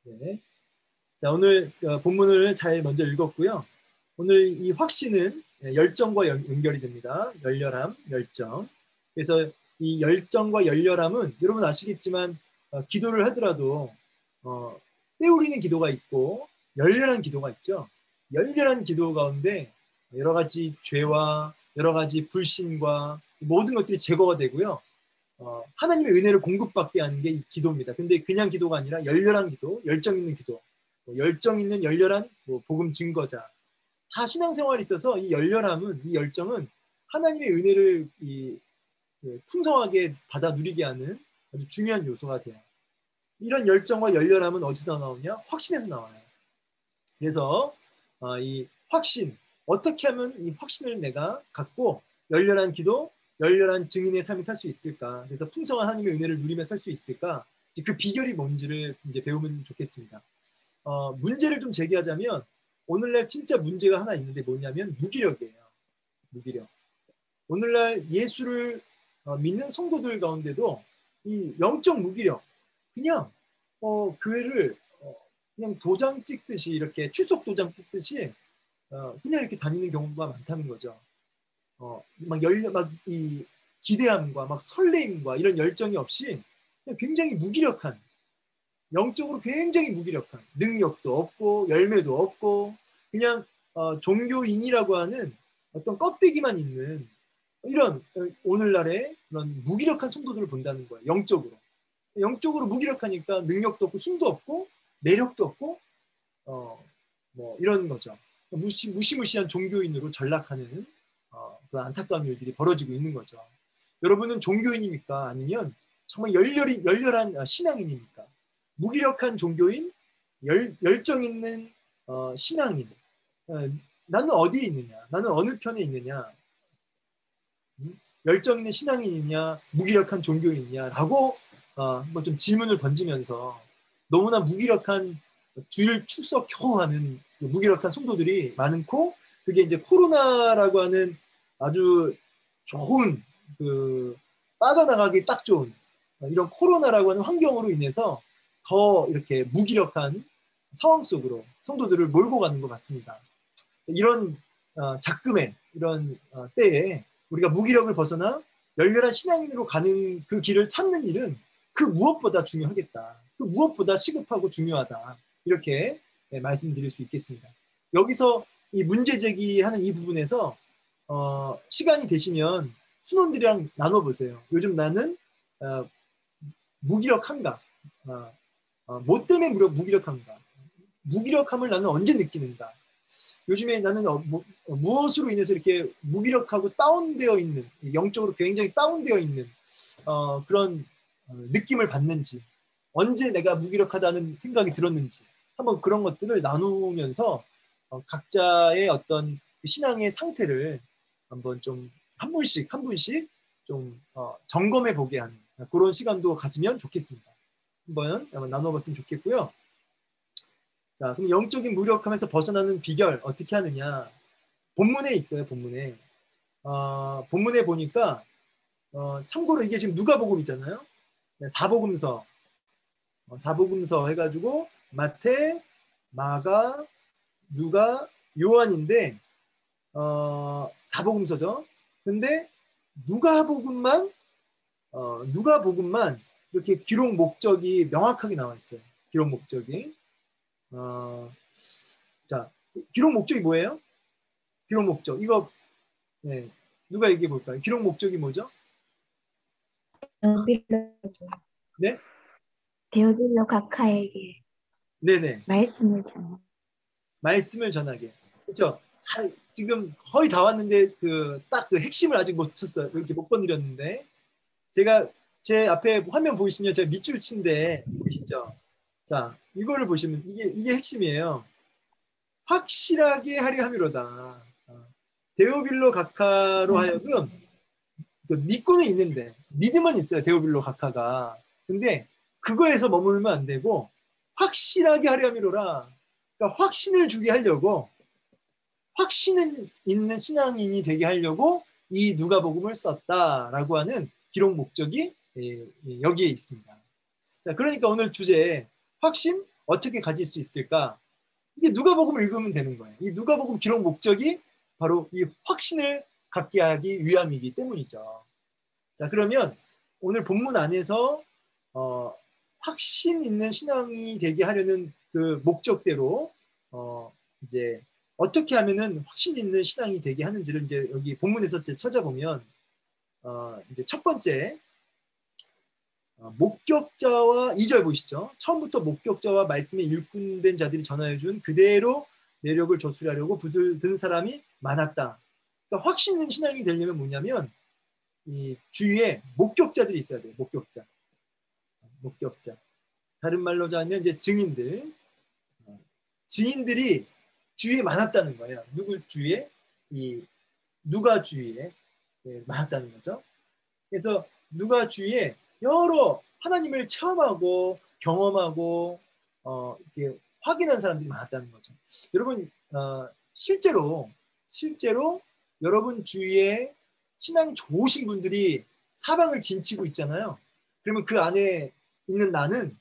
네. 자, 오늘 본문을 잘 먼저 읽었고요. 오늘 이 확신은 열정과 연결이 됩니다. 열렬함, 열정. 그래서 이 열정과 열렬함은 여러분 아시겠지만 기도를 하더라도 때우리는 기도가 있고 열렬한 기도가 있죠. 열렬한 기도 가운데 여러 가지 죄와 여러 가지 불신과 모든 것들이 제거가 되고요. 하나님의 은혜를 공급받게 하는 게 이 기도입니다. 근데 그냥 기도가 아니라 열렬한 기도, 열정 있는 기도, 열정 있는 열렬한 복음 증거자. 다 신앙생활에 있어서 이 열렬함은, 이 열정은 하나님의 은혜를 풍성하게 받아 누리게 하는 아주 중요한 요소가 돼요. 이런 열정과 열렬함은 어디서 나오냐? 확신에서 나와요. 그래서 이 확신, 어떻게 하면 이 확신을 내가 갖고 열렬한 기도, 열렬한 증인의 삶을 살 수 있을까? 그래서 풍성한 하나님의 은혜를 누리며 살 수 있을까? 그 비결이 뭔지를 이제 배우면 좋겠습니다. 문제를 좀 제기하자면 오늘날 진짜 문제가 하나 있는데 뭐냐면 무기력이에요. 무기력. 오늘날 예수를 믿는 성도들 가운데도 이 영적 무기력, 그냥 교회를 그냥 도장 찍듯이 이렇게 출석 도장 찍듯이 그냥 이렇게 다니는 경우가 많다는 거죠. 막 이 기대함과 막 설레임과 이런 열정이 없이 굉장히 무기력한, 영적으로 굉장히 무기력한, 능력도 없고 열매도 없고 그냥 종교인이라고 하는 어떤 껍데기만 있는 이런 오늘날의 그런 무기력한 성도들을 본다는 거예요. 영적으로. 영적으로 무기력하니까 능력도 없고 힘도 없고 매력도 없고 뭐 이런 거죠. 무시무시한 종교인으로 전락하는 그런 안타까운 일들이 벌어지고 있는 거죠. 여러분은 종교인입니까? 아니면 정말 열렬한 신앙인입니까? 무기력한 종교인, 열정 있는 신앙인. 나는 어디에 있느냐? 나는 어느 편에 있느냐? 열정 있는 신앙인이냐? 무기력한 종교인이냐라고 한번 좀 질문을 던지면서 너무나 무기력한 주일 출석 겨우 하는 무기력한 성도들이 많고 그게 이제 코로나라고 하는 아주 좋은 빠져나가기 딱 좋은 이런 코로나라고 하는 환경으로 인해서 더 이렇게 무기력한 상황 속으로 성도들을 몰고 가는 것 같습니다. 이런 작금의 이런 때에 우리가 무기력을 벗어나 열렬한 신앙인으로 가는 그 길을 찾는 일은 그 무엇보다 중요하겠다. 그 무엇보다 시급하고 중요하다. 이렇게 말씀드릴 수 있겠습니다. 여기서 이 문제 제기하는 이 부분에서 시간이 되시면 순원들이랑 나눠보세요. 요즘 나는 무기력한가? 뭐 때문에 무기력한가? 무기력함을 나는 언제 느끼는가? 요즘에 나는 무엇으로 인해서 이렇게 무기력하고 다운되어 있는, 영적으로 굉장히 다운되어 있는 그런 느낌을 받는지, 언제 내가 무기력하다는 생각이 들었는지 한번 그런 것들을 나누면서 각자의 어떤 신앙의 상태를 한번 좀 한 분씩 좀 점검해 보게 하는 그런 시간도 가지면 좋겠습니다. 한번 나눠봤으면 좋겠고요. 자, 그럼 영적인 무력함에서 벗어나는 비결 어떻게 하느냐? 본문에 있어요. 본문에. 본문에 보니까 참고로 이게 지금 누가복음이잖아요. 사복음서 해가지고 마태, 마가, 누가, 요한인데 사복음서죠. 근데 누가복음만 이렇게 기록 목적이 명확하게 나와 있어요. 기록 목적이. 자, 기록 목적이 뭐예요? 기록 목적. 이거 누가 얘기해 볼까요? 기록 목적이 뭐죠? 네? 데오빌로 각하에게 네네. 말씀을 전하게. 그렇죠. 지금 거의 다 왔는데 딱 그 핵심을 아직 못 쳤어요. 이렇게 못 건드렸는데 제가 제 앞에 화면 보이시면 제가 밑줄 친데 보이시죠? 자, 이거를 보시면 이게 핵심이에요. 확실하게 하려 함이로다. 데오빌로 각하로 하여금 믿고는 있는데 믿음은 있어요. 데오빌로 각하가. 근데 그거에서 머물면 안 되고 확실하게 하려 함이로라. 그러니까 확신을 주게 하려고 확신은 있는 신앙인이 되게 하려고 이 누가복음을 썼다라고 하는 기록 목적이 여기에 있습니다. 자, 그러니까 오늘 주제 확신, 어떻게 가질 수 있을까? 이게 누가복음을 읽으면 되는 거예요. 이 누가복음 기록 목적이 바로 이 확신을 갖게 하기 위함이기 때문이죠. 자, 그러면 오늘 본문 안에서 확신 있는 신앙이 되게 하려는 그 목적대로 이제 어떻게 하면은 확신 있는 신앙이 되게 하는지를 이제 여기 본문에서 이제 찾아보면 이제 첫 번째 목격자와 2절 보시죠. 처음부터 목격자와 말씀에 일꾼된 자들이 전하여준 그대로 내력을 조술하려고 붙드는 사람이 많았다. 그러니까 확신 있는 신앙이 되려면 뭐냐면 이 주위에 목격자들이 있어야 돼요. 목격자. 다른 말로 하면 이제 증인들. 증인들이 주위에 많았다는 거예요. 누구 주위에? 이 누가 주위에 많았다는 거죠. 그래서 누가 주위에 여러 하나님을 체험하고 경험하고 이렇게 확인한 사람들이 많았다는 거죠. 여러분 실제로 여러분 주위에 신앙 좋으신 분들이 사방을 진치고 있잖아요. 그러면 그 안에 있는 나는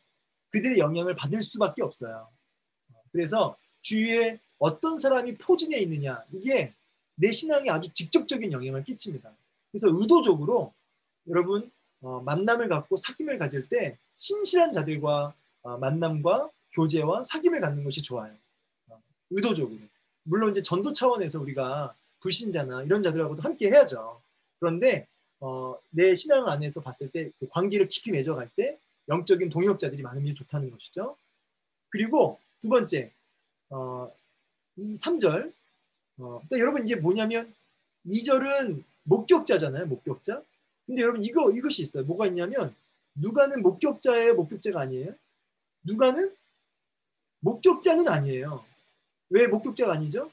그들의 영향을 받을 수밖에 없어요. 그래서 주위에 어떤 사람이 포진해 있느냐, 이게 내 신앙에 아주 직접적인 영향을 끼칩니다. 그래서 의도적으로 여러분 만남을 갖고 사귐을 가질 때 신실한 자들과 만남과 교제와 사귐을 갖는 것이 좋아요. 의도적으로. 물론 이제 전도 차원에서 우리가 불신자나 이런 자들하고도 함께 해야죠. 그런데 내 신앙 안에서 봤을 때 그 관계를 깊이 맺어갈 때 영적인 동역자들이 많으면 좋다는 것이죠. 그리고 두 번째, 이 3절. 그러니까 여러분 이게 뭐냐면 2절은 목격자잖아요. 목격자. 근데 여러분 이것이 있어요. 뭐가 있냐면 누가는 목격자예요? 목격자가 아니에요? 누가는 목격자는 아니에요. 왜 목격자가 아니죠?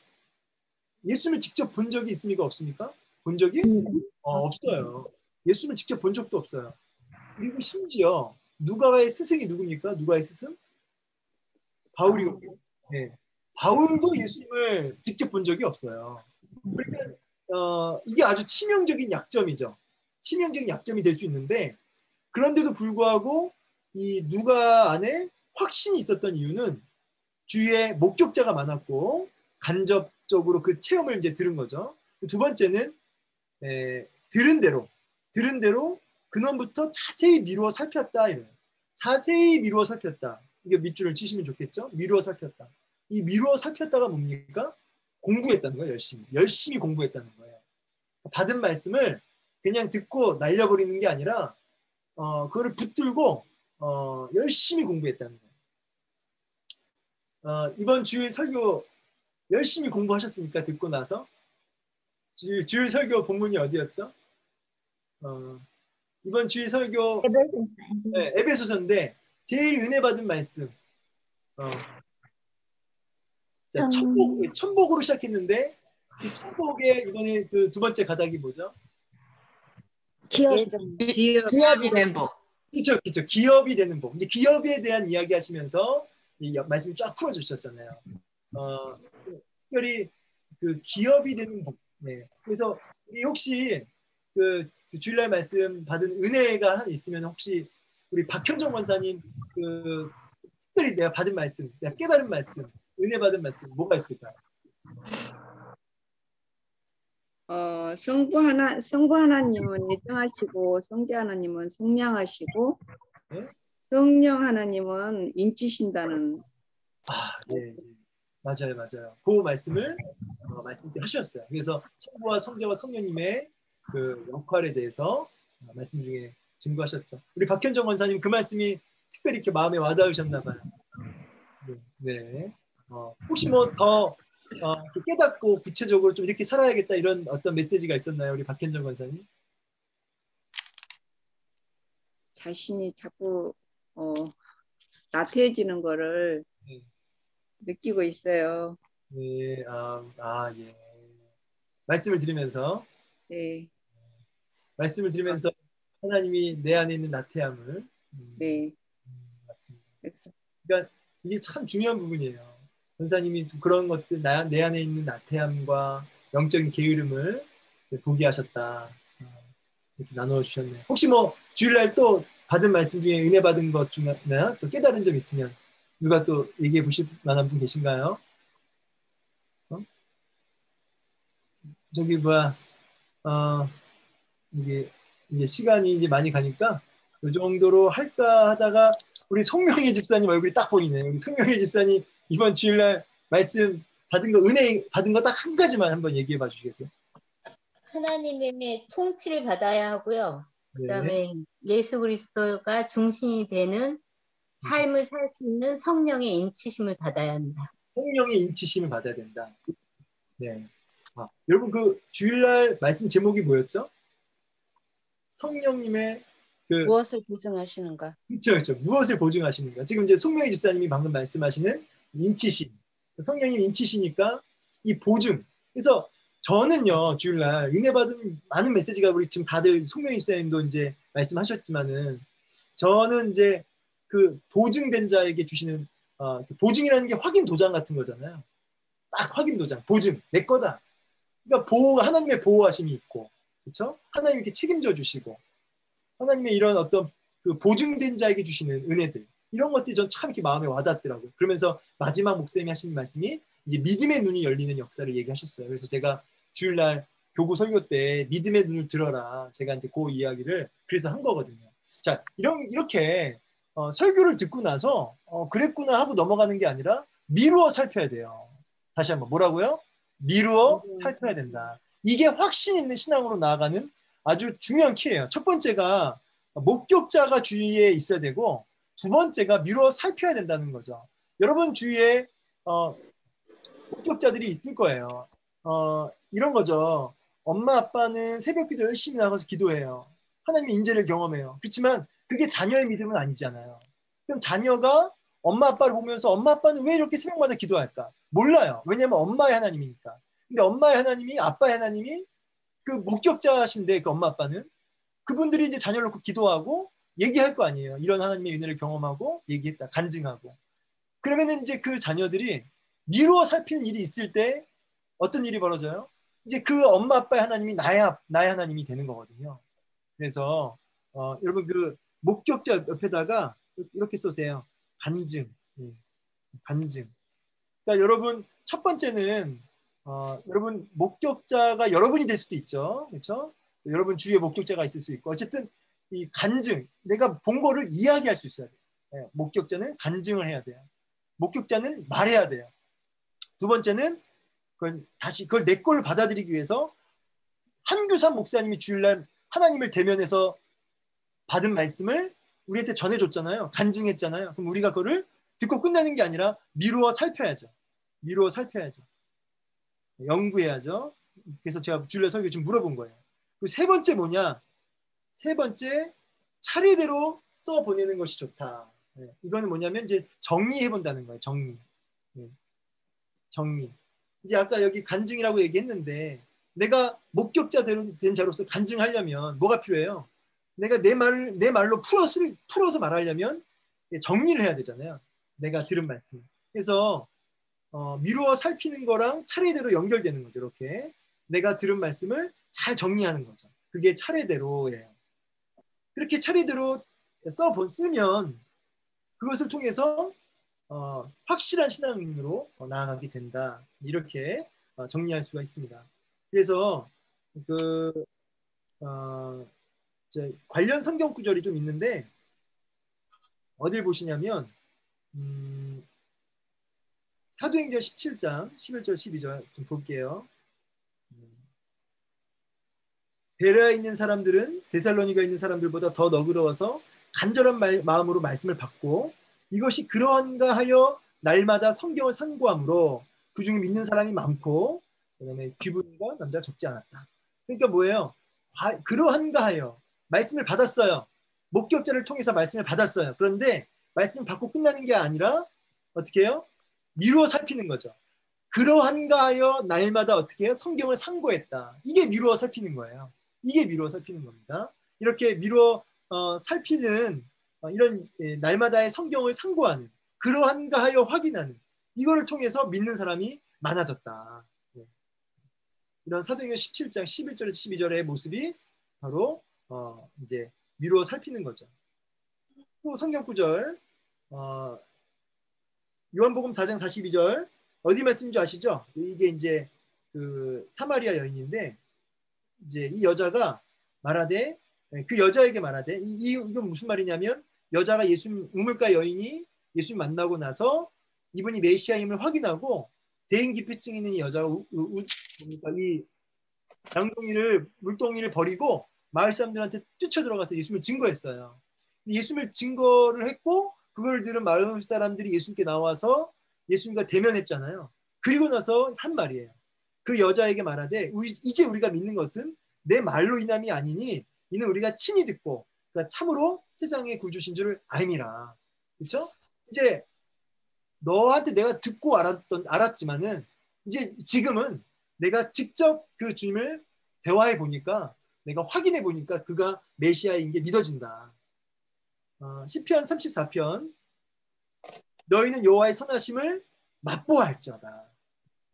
예수님을 직접 본 적이 있습니까? 없습니까? 본 적이 없어요. 예수님을 직접 본 적도 없어요. 그리고 심지어 누가의 스승이 누굽니까? 누가의 스승? 바울이거든요. 네. 바울도 예수님을 직접 본 적이 없어요. 그러니까 이게 아주 치명적인 약점이죠. 치명적인 약점이 될 수 있는데 그런데도 불구하고 이 누가 안에 확신이 있었던 이유는 주위에 목격자가 많았고 간접적으로 그 체험을 이제 들은 거죠. 두 번째는 들은 대로 근원부터 자세히 미루어 살폈다. 이래요. 자세히 미루어 살폈다. 이게 밑줄을 치시면 좋겠죠. 미루어 살폈다. 이 미루어 살폈다가 뭡니까? 공부했다는 거예요. 열심히 공부했다는 거예요. 받은 말씀을 그냥 듣고 날려버리는 게 아니라 그거를 붙들고 열심히 공부했다는 거예요. 이번 주일 설교 열심히 공부하셨습니까? 듣고 나서 주일 설교 본문이 어디였죠? 이번 주일 설교 에베소서인데 제일 은혜 받은 말씀 자, 천복으로 시작했는데 이 천복의 이번에 그 두 번째 가닥이 뭐죠? 기업이 된 복. 그렇죠. 기업이 되는 복. 이제 기업에 대한 이야기 하시면서 이 말씀 쫙 풀어주셨잖아요. 특별히 그 기업이 되는 복. 네. 그래서 혹시 그 주일날 말씀 받은 은혜가 하나 있으면 혹시 우리 박현정 권사님 그 특별히 내가 받은 말씀, 내가 깨달은 말씀, 은혜 받은 말씀 뭐가 있을까요? 성부 하나님은 예정하시고 성자 하나님은 성량하시고 네? 성령 하나님은 인치신다는. 네. 맞아요. 그 말씀을 말씀 때 하셨어요. 그래서 성부와 성자와 성령님의 그 역할에 대해서 말씀 중에 증거하셨죠. 우리 박현정 원사님 그 말씀이 특별히 이렇게 마음에 와닿으셨나 봐요. 네. 혹시 뭐 더 깨닫고 구체적으로 좀 이렇게 살아야겠다 이런 어떤 메시지가 있었나요, 우리 박현정 원사님? 자신이 자꾸 나태해지는 거를 네. 느끼고 있어요. 네, 예. 말씀을 들으면서 하나님이 내 안에 있는 나태함을 네. 맞습니다. 그러니까 이게 참 중요한 부분이에요. 권사님이 그런 것들 내 안에 있는 나태함과 영적인 게으름을 보게 하셨다. 이렇게 나누어 주셨네요. 혹시 뭐 주일날 또 받은 말씀 중에 은혜 받은 것 중에 또 깨달은 점 있으면 누가 또 얘기해 보실 만한 분 계신가요? 어? 저기 뭐야, 어, 이게 시간이 이제 많이 가니까 이 정도로 할까 하다가 우리 송명희 집사님 얼굴이 딱 보이네요. 우리 송명희 집사님 이번 주일날 말씀 받은 거, 은혜 받은 거 딱 한 가지만 한번 얘기해 봐 주시겠어요? 하나님의 통치를 받아야 하고요. 네. 그다음에 예수 그리스도가 중심이 되는 삶을 살 수 있는 성령의 인치심을 받아야 한다. 성령의 인치심을 받아야 된다. 네. 여러분 그 주일날 말씀 제목이 뭐였죠? 성령님의 그 무엇을 보증하시는가? 그렇죠. 무엇을 보증하시는가? 지금 이제 송명희 집사님이 방금 말씀하시는 인치심. 성령님 인치시니까 이 보증. 그래서 저는요 주일날 은혜 받은 많은 메시지가 우리 지금 다들 송명희 집사님도 이제 말씀하셨지만은 저는 이제 그 보증된 자에게 주시는 그 보증이라는 게 확인 도장 같은 거잖아요. 딱 확인 도장, 보증, 내 거다. 그러니까 하나님의 보호하심이 있고, 그렇죠? 하나님 이렇게 책임져 주시고, 하나님의 이런 어떤 그 보증된 자에게 주시는 은혜들, 이런 것들이 전 참 이렇게 마음에 와닿더라고요. 그러면서 마지막 목사님이 하시는 말씀이 이제 믿음의 눈이 열리는 역사를 얘기하셨어요. 그래서 제가 주일날 교구 설교 때 믿음의 눈을 들어라. 제가 이제 그 이야기를 그래서 한 거거든요. 자, 이렇게 설교를 듣고 나서 그랬구나 하고 넘어가는 게 아니라 미루어 살펴야 돼요. 다시 한번 뭐라고요? 미루어 살펴야 된다. 이게 확신 있는 신앙으로 나아가는 아주 중요한 키예요. 첫 번째가 목격자가 주위에 있어야 되고 두 번째가 미루어 살펴야 된다는 거죠. 여러분 주위에 목격자들이 있을 거예요. 이런 거죠. 엄마 아빠는 새벽기도 열심히 나가서 기도해요. 하나님의 인재를 경험해요. 그렇지만 그게 자녀의 믿음은 아니잖아요. 그럼 자녀가 엄마 아빠를 보면서 엄마 아빠는 왜 이렇게 새벽마다 기도할까? 몰라요. 왜냐하면 엄마의 하나님이니까. 근데 엄마의 하나님이 아빠의 하나님이 그 목격자신데 그 엄마 아빠는 그분들이 이제 자녀를 놓고 기도하고 얘기할 거 아니에요. 이런 하나님의 은혜를 경험하고 얘기했다. 간증하고. 그러면은 이제 그 자녀들이 미루어 살피는 일이 있을 때 어떤 일이 벌어져요? 이제 그 엄마 아빠의 하나님이 나의 하나님이 되는 거거든요. 그래서 여러분 그 목격자 옆에다가 이렇게 쓰세요. 간증. 간증. 그러니까 여러분 첫 번째는 여러분 목격자가 여러분이 될 수도 있죠. 그렇죠? 여러분 주위에 목격자가 있을 수 있고 어쨌든 이 간증 내가 본 거를 이야기할 수 있어야 돼요. 네, 목격자는 간증을 해야 돼요. 목격자는 말해야 돼요. 두 번째는 그걸 내 걸로 받아들이기 위해서 한규삼 목사님이 주일날 하나님을 대면해서 받은 말씀을 우리한테 전해줬잖아요. 간증했잖아요. 그럼 우리가 그거를 듣고 끝나는 게 아니라 미루어 살펴야죠. 미루어 살펴야죠. 연구해야죠. 그래서 제가 주일날 설교 좀 물어본 거예요. 그리고 세 번째 뭐냐? 세 번째 차례대로 써 보내는 것이 좋다. 네. 이거는 뭐냐면 이제 정리해 본다는 거예요. 정리. 네. 정리. 이제 아까 여기 간증이라고 얘기했는데 내가 목격자 된 자로서 간증하려면 뭐가 필요해요? 내가 내 말로 풀어서 말하려면 정리를 해야 되잖아요. 내가 들은 말씀. 그래서 미루어 살피는 거랑 차례대로 연결되는 거죠. 이렇게 내가 들은 말씀을 잘 정리하는 거죠. 그게 차례대로예요. 그렇게 차례대로 쓰면 그것을 통해서 확실한 신앙인으로 나아가게 된다. 이렇게 정리할 수가 있습니다. 그래서 관련 성경 구절이 좀 있는데 어딜 보시냐면 사도행전 17장 11절 12절 좀 볼게요. 베레아에 있는 사람들은 데살로니가에 있는 사람들보다 더 너그러워서 간절한 마음으로 말씀을 받고 이것이 그러한가 하여 날마다 성경을 상고함으로 그중에 믿는 사람이 많고 그다음에 귀부인과 남자가 적지 않았다. 그러니까 뭐예요? 그러한가 하여 말씀을 받았어요. 목격자를 통해서 말씀을 받았어요. 그런데 말씀 받고 끝나는 게 아니라 어떻게 해요? 미루어 살피는 거죠. 그러한가 하여 날마다 어떻게 해요? 성경을 상고했다. 이게 미루어 살피는 거예요. 이게 미루어 살피는 겁니다. 이렇게 미루어 살피는 이런 날마다의 성경을 상고하는 그러한가 하여 확인하는 이거를 통해서 믿는 사람이 많아졌다. 이런 사도행전 17장 11절에서 12절의 모습이 바로 이제 미루어 살피는 거죠. 또 성경 구절 요한복음 4장 42절 어디 말씀인 줄 아시죠? 이게 이제 그 사마리아 여인인데 이제 이 여자가 말하되 그 여자에게 말하되 이건 무슨 말이냐면 여자가 예수 우물가 여인이 예수님 만나고 나서 이분이 메시아임을 확인하고 대인기피증 있는 이 여자가 이 양동이를 물동이를 버리고 마을 사람들한테 뛰쳐 들어가서 예수님을 증거했어요. 예수님을 증거를 했고 그걸 들은 마을 사람들이 예수님께 나와서 예수님과 대면했잖아요. 그리고 나서 한 말이에요. 그 여자에게 말하되 이제 우리가 믿는 것은 내 말로 인함이 아니니 이는 우리가 친히 듣고 그러니까 참으로 세상의 구주신 줄을 알미라. 그렇죠? 이제 너한테 내가 듣고 알았지만은 이제 지금은 내가 직접 그 주님을 대화해 보니까 내가 확인해 보니까 그가 메시아인 게 믿어진다. 시편 34편 너희는 여호와의 선하심을 맛보아할지어다.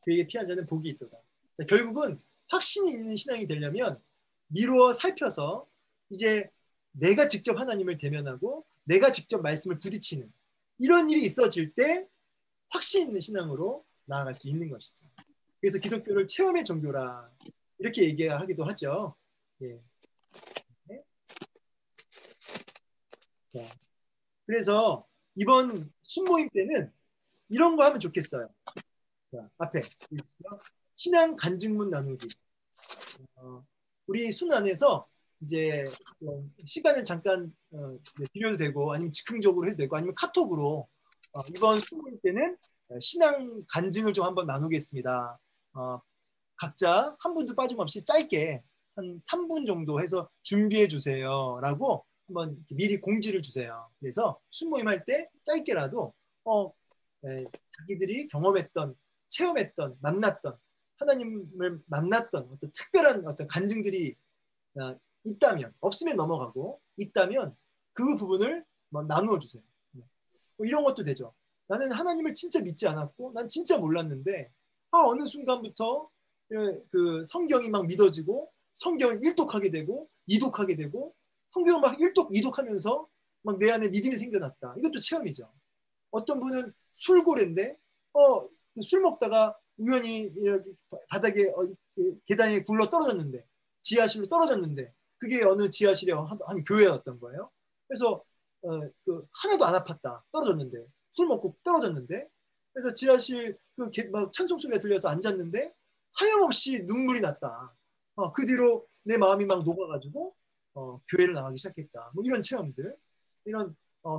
그에게 피한 자는 복이 있도다. 자, 결국은 확신이 있는 신앙이 되려면 미루어 살펴서 이제 내가 직접 하나님을 대면하고 내가 직접 말씀을 부딪히는 이런 일이 있어질 때 확신 있는 신앙으로 나아갈 수 있는 것이죠. 그래서 기독교를 체험의 종교라 이렇게 얘기하기도 하죠. 예. 자, 그래서 이번 순모임 때는 이런 거 하면 좋겠어요. 자, 앞에 신앙 간증문 나누기. 우리 순 안에서 이제 시간을 잠깐 드려도 되고 아니면 즉흥적으로 해도 되고 아니면 카톡으로 이번 순모임 때는 신앙 간증을 좀 한번 나누겠습니다. 각자 한 분도 빠짐없이 짧게 한 3분 정도 해서 준비해 주세요 라고 한번 미리 공지를 주세요. 그래서 순모임 할 때 짧게라도 자기들이 경험했던 체험했던 만났던 하나님을 만났던 어떤 특별한 어떤 간증들이 있다면 없으면 넘어가고 있다면 그 부분을 나누어 주세요. 뭐 이런 것도 되죠. 나는 하나님을 진짜 믿지 않았고 난 진짜 몰랐는데 어느 순간부터 그 성경이 막 믿어지고 성경을 일독하게 되고 이독하게 되고 성경을 막 일독 이독하면서 막 내 안에 믿음이 생겨났다. 이것도 체험이죠. 어떤 분은 술고래인데 술 먹다가 우연히 바닥에 계단에 굴러 떨어졌는데 지하실로 떨어졌는데 그게 어느 지하실에 한 교회였던 거예요. 그래서 하나도 안 아팠다. 떨어졌는데 술 먹고 떨어졌는데 그래서 지하실 막 찬송 소리가 들려서 앉았는데 하염없이 눈물이 났다. 그 뒤로 내 마음이 막 녹아가지고 교회를 나가기 시작했다. 뭐 이런 체험들, 이런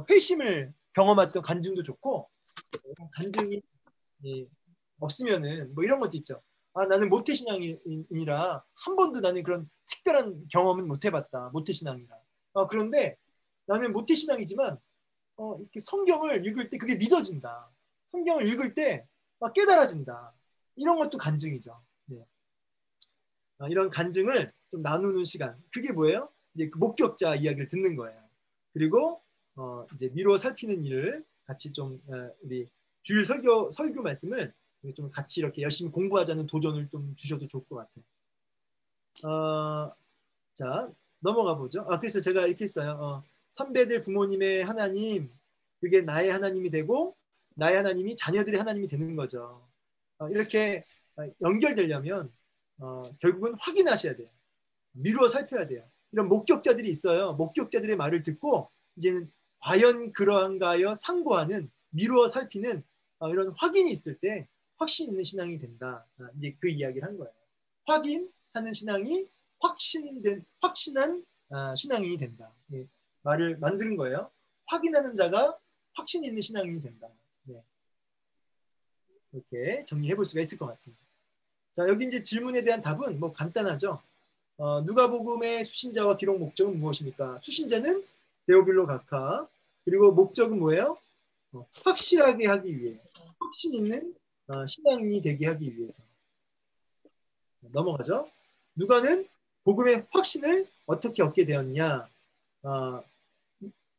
회심을 경험했던 간증도 좋고 간증이 없으면은 뭐 이런 것도 있죠. 나는 모태신앙이라 한 번도 나는 그런 특별한 경험은 못 해봤다. 모태신앙이라. 그런데 나는 모태신앙이지만 이렇게 성경을 읽을 때 그게 믿어진다. 성경을 읽을 때 막 깨달아진다. 이런 것도 간증이죠. 네. 이런 간증을 좀 나누는 시간. 그게 뭐예요? 이제 그 목격자 이야기를 듣는 거예요. 그리고 이제 미루어 살피는 일을 같이 좀 우리 주일 설교 말씀을 좀 같이 이렇게 열심히 공부하자는 도전을 좀 주셔도 좋을 것 같아요. 자, 넘어가 보죠. 그래서 제가 이렇게 했어요. 선배들 부모님의 하나님, 그게 나의 하나님이 되고 나의 하나님이 자녀들의 하나님이 되는 거죠. 이렇게 연결되려면 결국은 확인하셔야 돼요. 미루어 살펴야 돼요. 이런 목격자들이 있어요. 목격자들의 말을 듣고 이제는 과연 그러한가요? 상고하는 미루어 살피는 이런 확인이 있을 때 확신 있는 신앙이 된다. 이제 그 이야기를 한 거예요. 확인하는 신앙이 확신한 신앙이 된다. 예, 말을 만드는 거예요. 확인하는 자가 확신 있는 신앙이 된다. 네. 이렇게 정리해 볼 수가 있을 것 같습니다. 자, 여기 이제 질문에 대한 답은 뭐 간단하죠. 누가복음의 수신자와 기록 목적은 무엇입니까? 수신자는 데오빌로 각하. 그리고 목적은 뭐예요? 확실하게 하기 위해, 확신 있는 신앙인이 되게 하기 위해서. 넘어가죠. 누가는 복음의 확신을 어떻게 얻게 되었냐?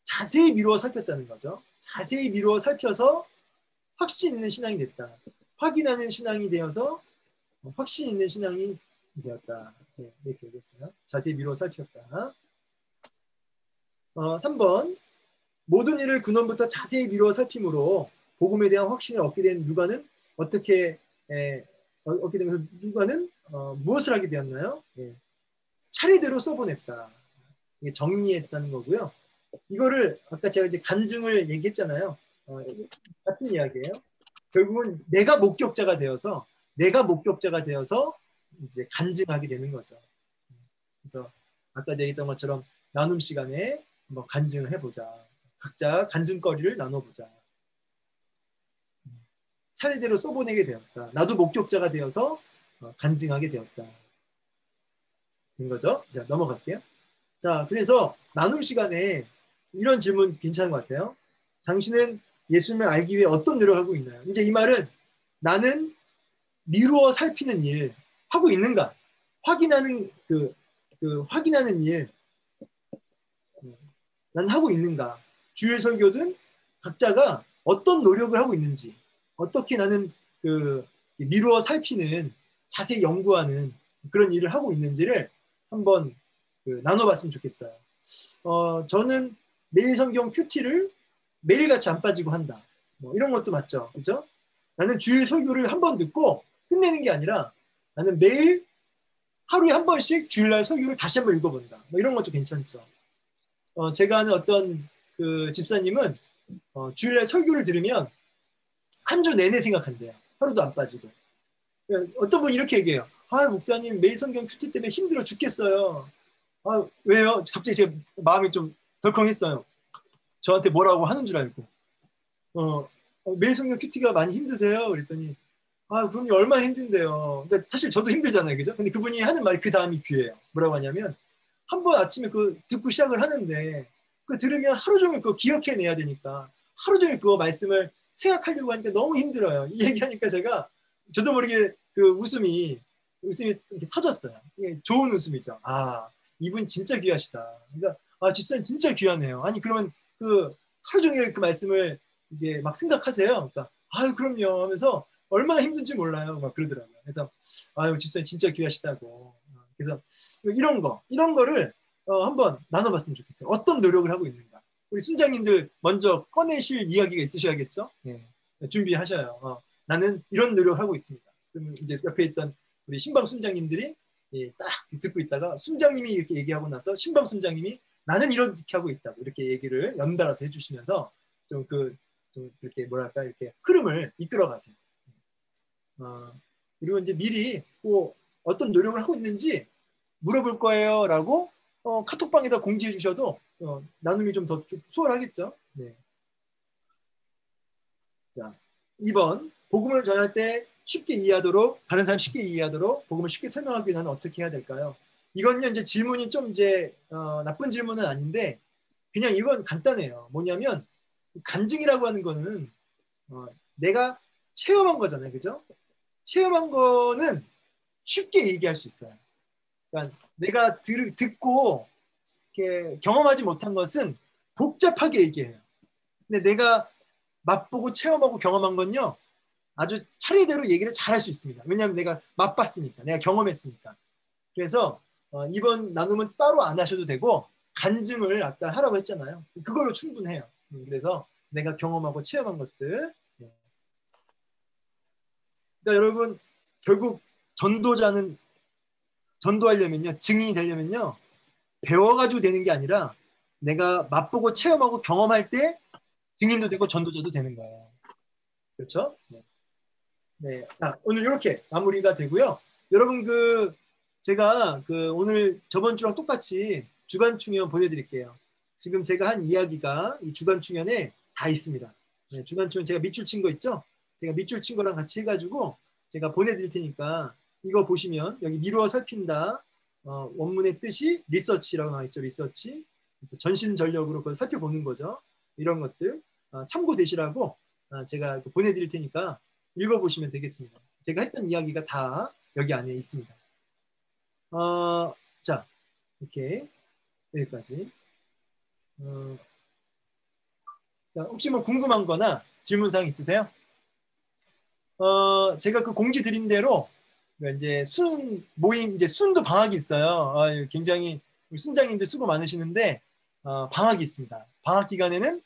자세히 미루어 살폈다는 거죠. 자세히 미루어 살펴서 확신 있는 신앙이 됐다. 확인하는 신앙이 되어서 확신 있는 신앙이 되었다. 네, 이렇게 얘기했어요. 자세히 미루어 살폈다. 3번 모든 일을 근원부터 자세히 미루어 살핌으로 복음에 대한 확신을 얻게 된 누가는 어떻게 얻게 되면서 누가는 무엇을 하게 되었나요? 예, 차례대로 써보냈다. 이게 정리했다는 거고요. 이거를 아까 제가 이제 간증을 얘기했잖아요. 같은 이야기예요. 결국은 내가 목격자가 되어서 이제 간증하게 되는 거죠. 그래서 아까 얘기했던 것처럼 나눔 시간에 한번 간증을 해보자. 각자 간증거리를 나눠보자. 차례대로 써보내게 되었다. 나도 목격자가 되어서 간증하게 되었다. 된 거죠. 자, 넘어갈게요. 자, 그래서 나눔 시간에 이런 질문 괜찮은 것 같아요. 당신은 예수님을 알기 위해 어떤 노력을 하고 있나요? 이제 이 말은 나는 미루어 살피는 일 하고 있는가? 확인하는 확인하는 일 난 하고 있는가? 주일 설교든 각자가 어떤 노력을 하고 있는지, 어떻게 나는 미루어 살피는, 자세히 연구하는 그런 일을 하고 있는지를 한번 나눠봤으면 좋겠어요. 저는 매일 성경 큐티를 매일같이 안 빠지고 한다. 뭐 이런 것도 맞죠. 그죠? 나는 주일 설교를 한 번 듣고 끝내는 게 아니라 나는 매일 하루에 한 번씩 주일날 설교를 다시 한번 읽어본다. 뭐 이런 것도 괜찮죠. 제가 아는 어떤 집사님은 주일날 설교를 들으면 한 주 내내 생각한대요. 하루도 안 빠지고. 어떤 분이 이렇게 얘기해요. 아, 목사님 매일 성경 큐티 때문에 힘들어 죽겠어요. 아, 왜요? 갑자기 제 마음이 좀 덜컹했어요. 저한테 뭐라고 하는 줄 알고. 매일 성경 큐티가 많이 힘드세요? 그랬더니 아, 그럼요. 얼마나 힘든데요. 그러니까 사실 저도 힘들잖아요. 그죠? 근데 그분이 하는 말이 그 다음이 귀해요. 뭐라고 하냐면 한 번 아침에 듣고 시작을 하는데 들으면 하루 종일 그거 기억해내야 되니까 하루 종일 그거 말씀을 생각하려고 하니까 너무 힘들어요. 이 얘기하니까 저도 모르게 웃음이 이렇게 터졌어요. 이게 좋은 웃음이죠. 아, 이분 진짜 귀하시다. 그러니까 아, 집사님 진짜 귀하네요. 아니 그러면 하루 종일 그 말씀을 이게 막 생각하세요. 그러니까 아유 그럼요 하면서 얼마나 힘든지 몰라요. 막 그러더라고요. 그래서 아유 집사님 진짜 귀하시다고. 그래서 이런 거를 한번 나눠봤으면 좋겠어요. 어떤 노력을 하고 있는가. 우리 순장님들 먼저 꺼내실 이야기가 있으셔야겠죠. 네. 준비하셔요. 나는 이런 노력을 하고 있습니다. 그러면 이제 옆에 있던 우리 신방 순장님들이 딱 듣고 있다가 순장님이 이렇게 얘기하고 나서 신방 순장님이 나는 이렇게 하고 있다고 이렇게 얘기를 연달아서 해주시면서 좀 이렇게 뭐랄까 이렇게 흐름을 이끌어가세요. 그리고 이제 미리 어떤 노력을 하고 있는지 물어볼 거예요라고 카톡방에다 공지해 주셔도 나눔이 좀 더 수월하겠죠. 네. 자, 2번 복음을 전할 때 쉽게 이해하도록 다른 사람 쉽게 이해하도록 복음을 쉽게 설명하기 위해서는 어떻게 해야 될까요? 이건요 이제 질문이 좀 이제 나쁜 질문은 아닌데 그냥 이건 간단해요. 뭐냐면 간증이라고 하는 거는 내가 체험한 거잖아요, 그죠? 체험한 거는 쉽게 얘기할 수 있어요. 그러니까 내가 듣고 이렇게 경험하지 못한 것은 복잡하게 얘기해요. 근데 내가 맛보고 체험하고 경험한 건요 아주 차례대로 얘기를 잘할 수 있습니다. 왜냐하면 내가 맛봤으니까, 내가 경험했으니까. 그래서 이번 나눔은 따로 안 하셔도 되고 간증을 아까 하라고 했잖아요. 그걸로 충분해요. 그래서 내가 경험하고 체험한 것들. 그러니까 여러분 결국 전도하려면요, 증인이 되려면요 배워가지고 되는 게 아니라 내가 맛보고 체험하고 경험할 때 증인도 되고 전도자도 되는 거예요. 그렇죠? 네. 네. 자, 오늘 이렇게 마무리가 되고요. 여러분 제가 오늘 저번 주랑 똑같이 주간 충연 보내드릴게요. 지금 제가 한 이야기가 이 주간 충연에 다 있습니다. 네, 주간 충연 제가 밑줄 친 거 있죠? 제가 밑줄 친 거랑 같이 해가지고 제가 보내드릴 테니까 이거 보시면 여기 미루어 살핀다. 원문의 뜻이 리서치라고 나와 있죠. 리서치. 그래서 전심전력으로 그걸 살펴보는 거죠. 이런 것들 참고되시라고 제가 보내드릴 테니까 읽어보시면 되겠습니다. 제가 했던 이야기가 다 여기 안에 있습니다. 자, 이렇게 여기까지. 자, 혹시 뭐 궁금한 거나 질문사항 있으세요? 제가 공지 드린 대로 이제 모임, 이제 순도 방학이 있어요. 굉장히 순장님들 수고 많으시는데 방학이 있습니다. 방학 기간에는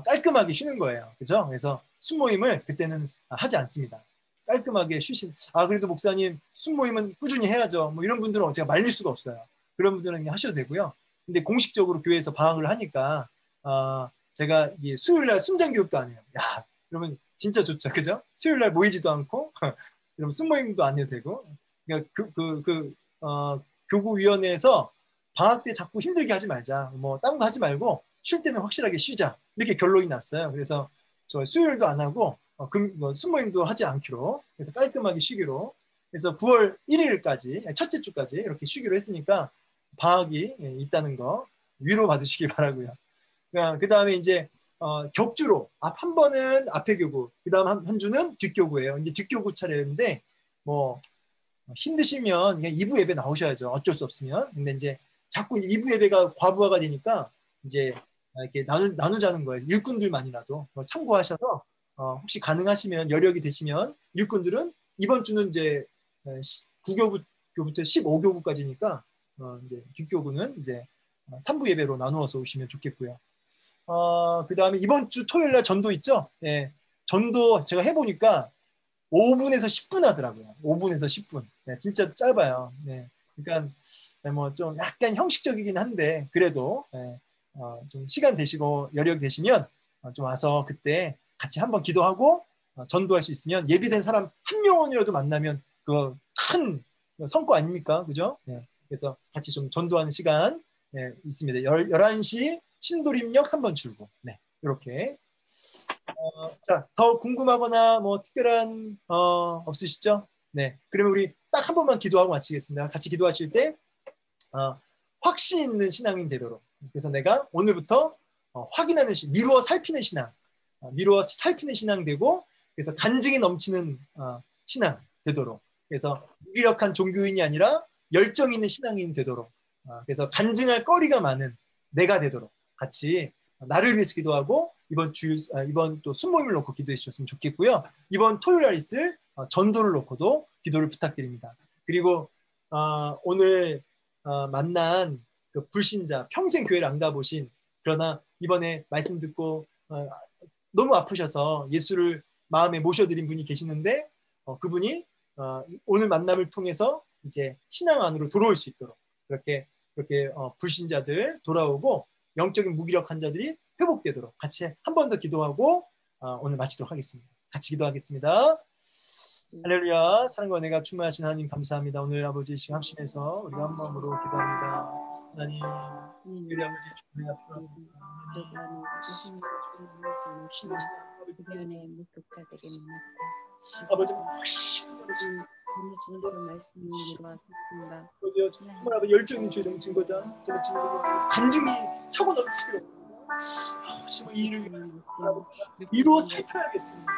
깔끔하게 쉬는 거예요. 그죠? 그래서 순모임을 그때는 하지 않습니다. 깔끔하게 쉬신. 그래도 목사님 순모임은 꾸준히 해야죠. 뭐 이런 분들은 제가 말릴 수가 없어요. 그런 분들은 그냥 하셔도 되고요. 근데 공식적으로 교회에서 방학을 하니까 제가 수요일날 순장 교육도 안 해요. 야, 그러면 진짜 좋죠, 그죠? 수요일날 모이지도 않고, 그럼 순모임도 안 해도 되고. 그러니까 교구위원회에서 방학 때 자꾸 힘들게 하지 말자. 뭐 딴 거 하지 말고 쉴 때는 확실하게 쉬자. 이렇게 결론이 났어요. 그래서 저 수요일도 안 하고 순모임도 하지 않기로. 그래서 깔끔하게 쉬기로. 그래서 9월 1일까지 첫째 주까지 이렇게 쉬기로 했으니까 방학이 있다는 거 위로 받으시기 바라고요. 그 다음에 이제 격주로 한 번은 앞에 교구, 그 다음 한 주는 뒷교구예요. 이제 뒷교구 차례인데 뭐 힘드시면 그냥 2부 예배 나오셔야죠. 어쩔 수 없으면. 근데 이제 자꾸 2부 예배가 과부하가 되니까 이제 이렇게 나누자는 거예요. 일꾼들만이라도 참고하셔서 혹시 가능하시면 여력이 되시면 일꾼들은 이번 주는 이제 9교부터 15교구까지니까 이제 뒷교구는 이제 3부 예배로 나누어서 오시면 좋겠고요. 그 다음에 이번 주 토요일 날 전도 있죠? 네, 전도 제가 해보니까 5분에서 10분 하더라고요. 5분에서 10분. 네, 진짜 짧아요. 네, 그러니까 뭐 좀 약간 형식적이긴 한데 그래도 좀 시간 되시고 여력 되시면 좀 와서 그때 같이 한번 기도하고 전도할 수 있으면 예비된 사람 한 명원이라도 만나면 그거 큰 성과 아닙니까? 그죠? 네, 그래서 같이 좀 전도하는 시간 있습니다. 11시 신도림역 3번 출구. 네, 이렇게. 자, 더 궁금하거나 뭐 특별한 없으시죠? 네, 그러면 우리 딱 한 번만 기도하고 마치겠습니다. 같이 기도하실 때 확신 있는 신앙인 되도록. 그래서 내가 오늘부터 확인하는 미루어 살피는 신앙, 미루어 살피는 신앙 되고, 그래서 간증이 넘치는 신앙 되도록. 그래서 무기력한 종교인이 아니라 열정 있는 신앙인 되도록. 그래서 간증할 거리가 많은 내가 되도록 같이 나를 위해서 기도하고 이번 또 순모임을 놓고 기도해 주셨으면 좋겠고요. 이번 토요일 날 있을 전도를 놓고도 기도를 부탁드립니다. 그리고 오늘 만난 그 불신자, 평생 교회를 안 가보신, 그러나 이번에 말씀 듣고 너무 아프셔서 예수를 마음에 모셔드린 분이 계시는데 그분이 오늘 만남을 통해서 이제 신앙 안으로 돌아올 수 있도록 그렇게 불신자들 돌아오고 영적인 무기력한 자들이 회복되도록 같이 한 번 더 기도하고 오늘 마치도록 하겠습니다. 같이 기도하겠습니다. 할렐루야. 사랑과 은혜가 충만하신 하나님 감사합니다. 오늘 아버지 시간 합심해서 우리가 한 마음으로 기도합니다. 하나님 우리 아버지 주님의 앞서갑니다. 주변의 목격자들에게 아버지 훨씬 보내주셔서 말씀이 이루어졌습니다. 정말 아버지 열정 있는 주의 증거자, 정말 간증이 차고 넘치고 정말 이 일을 미루어 살펴야겠습니다.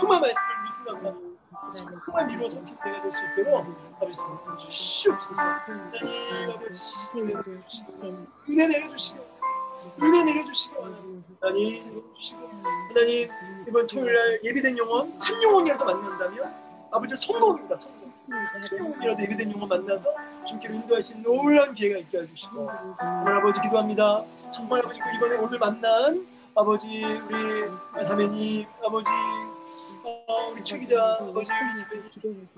정말 말씀을 믿습니다. 정말 미루어 살필 때가 될 수 있도록 아버지 정말 주시옵소서. 하나님 아버지 은혜 내려주시고 은혜 내려주시고 하나님 하나님 이번 토요일날 예비된 영혼 한 영혼이라도 만난다면 아버지 성공입니다. 성공이라도 예비된 영혼 만나서 주님께로 인도할 수 있는 놀라운 기회가 있게 해주시고 정말 아버지 기도합니다. 정말 아버지 이번에 오늘 만난 아버지 우리 자매님 아버지 우리 최 기자 아버지 우리 자매님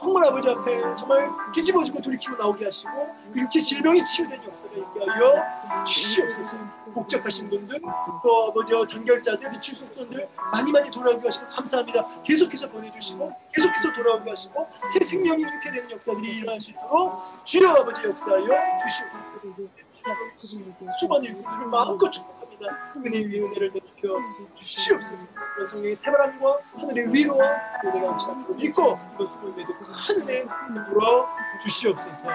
정말 아버지 앞에 정말 뒤집어지고 돌이키고 나오게 하시고 그 육체 질병이 치유된 역사가 있게 하여 주시옵소서. 복잡하신 분들 또 아버지 장결자들 미출속선들 많이 돌아오게 하시고 감사합니다. 계속해서 보내주시고 계속해서 돌아오게 하시고 새 생명이 잉태되는 역사들이 일어날 수 있도록 주여 아버지 역사하여 주시옵소서. 수많은 일꾼들 마음껏 축복합니다. 은혜 위에 은혜를 내리켜 주시옵소서. 성령의 새바람과 하늘의 위로와 은혜가 참고 믿고 이번 수고임에도 큰 은혜 불어 주시옵소서.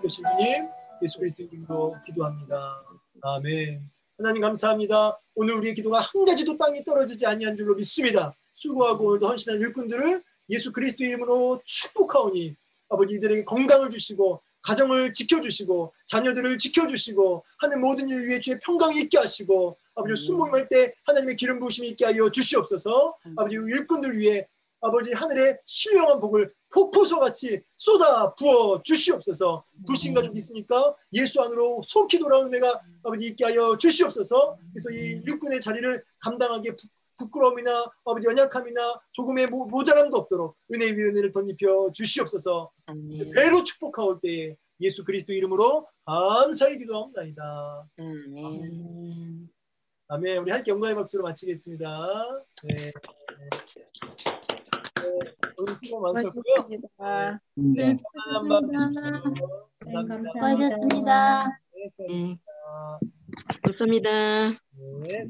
여신 주님 예수 그리스도의 이름으로 기도합니다. 아멘. 하나님 감사합니다. 오늘 우리의 기도가 한 가지도 땅에 떨어지지 아니한 줄로 믿습니다. 수고하고 오늘도 헌신한 일꾼들을 예수 그리스도의 이름으로 축복하오니 아버지 이들에게 건강을 주시고 가정을 지켜주시고 자녀들을 지켜주시고 하는 모든 일 위해 주의 평강이 있게 하시고 아버지 순모임할 때 하나님의 기름 부으심이 있게 하여 주시옵소서. 아버지 일꾼들 위해 아버지 하늘의 신령한 복을 폭포수 같이 쏟아 부어 주시옵소서. 불신 가족 있습니까? 예수 안으로 속히 돌아오는 은혜가 아버지 있게 하여 주시옵소서. 그래서 이 일꾼의 자리를 감당하기에 부끄러움이나 아버지 연약함이나 조금의 모자람도 없도록 은혜 위에 은혜를 덧입혀 주시옵소서. 배로 축복하올 때에 예수 그리스도 이름으로 감사히 기도합니다. 아멘. 우리 함께 영광의 박수로 마치겠습니다. 네. 오늘 수고 많으셨고요. 네. 수고하셨습니다. 감사합니다. 수고하셨습니다. 네, 감사합니다. 네.